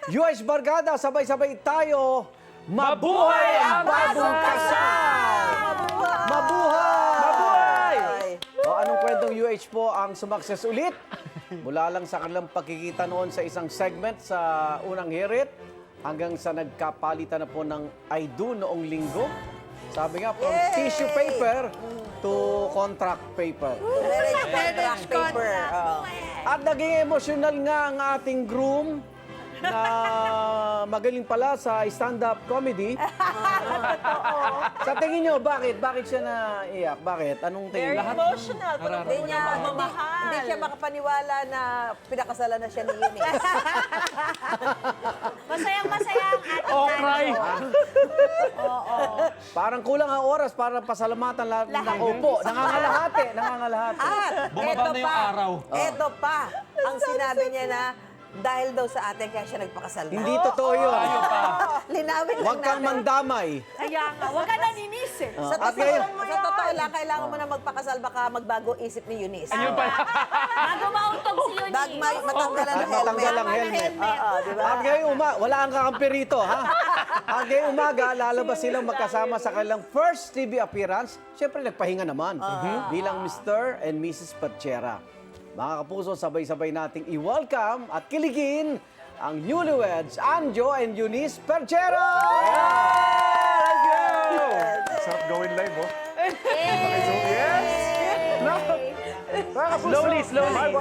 UH Barkada, sabay-sabay tayo. Mabuhay ang bagong kasal! Mabuhay! O, anong kwentong UH po ang sumakses ulit? Mula lang sa kanilang pagkikita noon sa isang segment sa unang hirit hanggang sa nagkapalitan na po ng I do noong linggo. Sabi nga, from tissue paper to contract paper. Contract paper. At naging emosyonal nga ang ating groom na magaling pala sa stand-up comedy. Sa tingin nyo, bakit? Bakit siya naiyak? Bakit? Anong tingin? Very emotional. Hindi siya makapaniwala na pinakasalan na siya ni Eunice. Masayang-masaya ang ating cry. Parang kulang ang oras para pasalamatan lahat ng upo. Nangangalahati. At Bumaba na yung araw. Eto pa, ang sinabi niya na dahil daw sa atin kaya siya nagpakasal na. Hindi totoo yun. Linawin lang Huwag kang namin. mandamay. Kaya nga, huwag ka naninis eh. Sa At totoo, ngayon- sa totoo lang, kailangan mo na magpakasal baka magbago isip ni Eunice. Ayun pala. Bago mauntog si Eunice. Bag matanggalan ng Matanggal ang helmet. helmet. Oo, di ba? At ngayong wala ang kakampi rito, ha? At ngayong umaga, lalabas silang magkasama sa kanilang first TV appearance. Siyempre, nagpahinga naman. Bilang Mr. and Mrs. Perchera. Mga kapuso, sabay-sabay nating i-welcome at kiligin ang newlyweds, Anjo and Eunice Perchera! Thank you! Sarap gawin live, oh. Slowly. Slowly.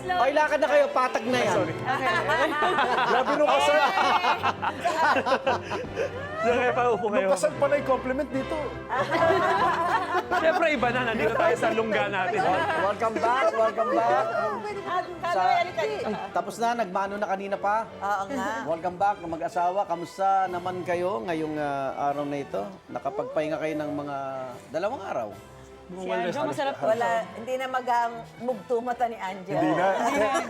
Ay, lakad na kayo, patag na yan. Grabe nung kasal. Diyan kayo pa, upo kayo. Nung kasal pala yung compliment dito. Siyempre, iba na. Nandito tayo sa lungga natin. Welcome back. Tapos na, nagmano na kanina pa. Oo nga. Welcome back, mag-asawa. Kamusta naman kayo ngayong araw na ito? Nakapagpahinga kayo ng mga 2 araw. Si Anjo, masarap to. Wala, hindi na magang mugto mata ni Anjo. Hindi na.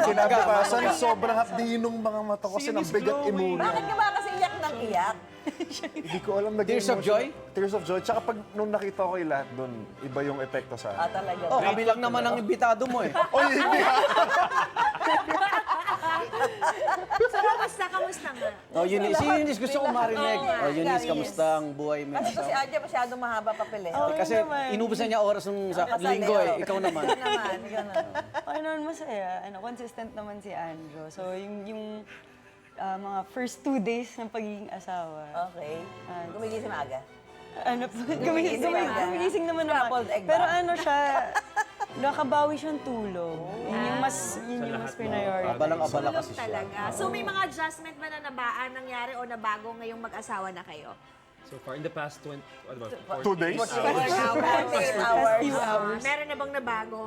Kinabukasan, sobrang hapdi nung mga mata ko kasi Si ng Miss bigat Chloe. imunin. Bakit ka ba kasi iyak ng iyak? Hindi ko alam. naging Tears of emotional. joy? Tears of joy. Tsaka pag nung nakita ko yung lahat doon, iba yung epekto sa Ah, akin. talaga. Oh, kabilang naman ang imbitado mo eh. Oy, hindi ha! So, kamusta nga? Oh, Eunice, si Eunice gusto ko marinig. Oo, Oh, Eunice, Eunice. kamusta ang buhay mo? Kasi si Anjo masyadong mahaba papel eh. Kasi inubos na niya oras nung sa linggo eh. Ikaw naman. Ikaw naman. Okay naman, masaya. Consistent naman si Anjo. So, yung mga first 2 days ng pagiging asawa. Okay. Gumigising maaga. Gumigising naman naman. Scrambled egg ba? Pero siya, nakabawi siyang tulog. Yun yung mas priority. Abalang-abala kasi siya. Talaga. So, may mga adjustment ba na nangyari o nabago ngayong mag-asawa na kayo? So far, in the past 20, what about 2 days? 48 hours. Few hours. Meron na bang nabago?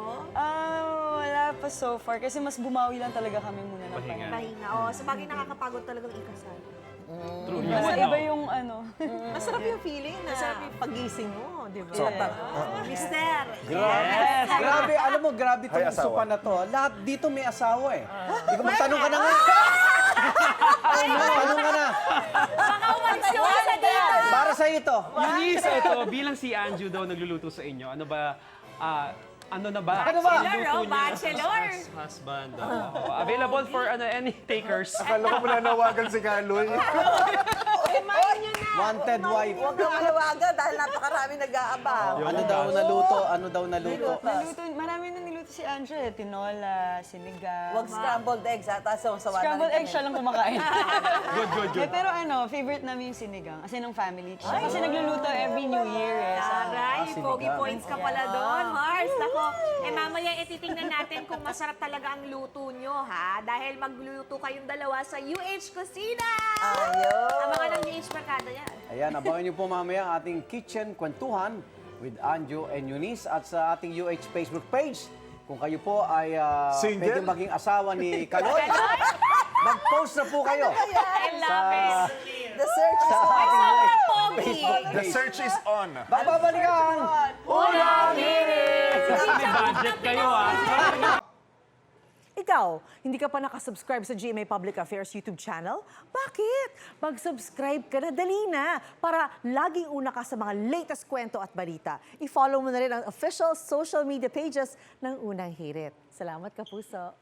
Wala pa so far. Kasi mas bumawi lang talaga kami muna ng Pahinga. pahinga. Pahinga. O, sa bagay nakakapagod talagang ikasal. True. Mas iba yung Masarap yung feeling na pagising mo, di ba? Mister. Yes! Grabe, alam mo, grabe itong Hay, asawa. usupan na to. Lahat dito may asawa eh. Ikaw magtanong ka na nga. Magtanong ka na. Baka umalis ka sa dito. Para sa ito. Eunice, ito, bilang si Anjo daw nagluluto sa inyo, ano ba, ano na ba? Ano ba? Ang luto niya Bachelor. as husband. Available for any takers. Akala ko mananawagan si Carloy. Wanted wife. Huwag kang malawagan dahil napakarami nag-aabang. Ano daw naluto? Ano daw naluto? Marami na niluto si Anjo eh. Tinola, sinigang. Huwag scrambled eggs ha, tapos sawa na Scrambled rin egg siya lang kumakain. Good. Pero favorite namin yung sinigang. Kasi ng family. Siya kasi nagluluto every New Year eh. Aray, sige pogi ka. points ka pala doon, Mars. Nako, mamaya ititingnan natin kung masarap talaga ang luto nyo, ha? Dahil magluluto kayong dalawa sa UH Kusina! Ayun. Ang mga ng UH Barkada yan. Ayan, abangan niyo po mamaya ang ating kitchen kwentuhan with Anjo and Eunice at sa ating UH Facebook page. Kung kayo po ay Single? pwede maging asawa ni Kaloy, mag-post na po kayo. I love it. The search is Sa on. ating UH Pogi. Facebook The page. search is on. Babalikan! Unang hirit! May budget kayo, Ikaw, hindi ka pa nakasubscribe sa GMA Public Affairs YouTube channel? Bakit? Mag-subscribe ka na, dali na, para laging una ka sa mga latest kwento at balita. I-follow mo na rin ang official social media pages ng Unang Hirit. Salamat, Kapuso.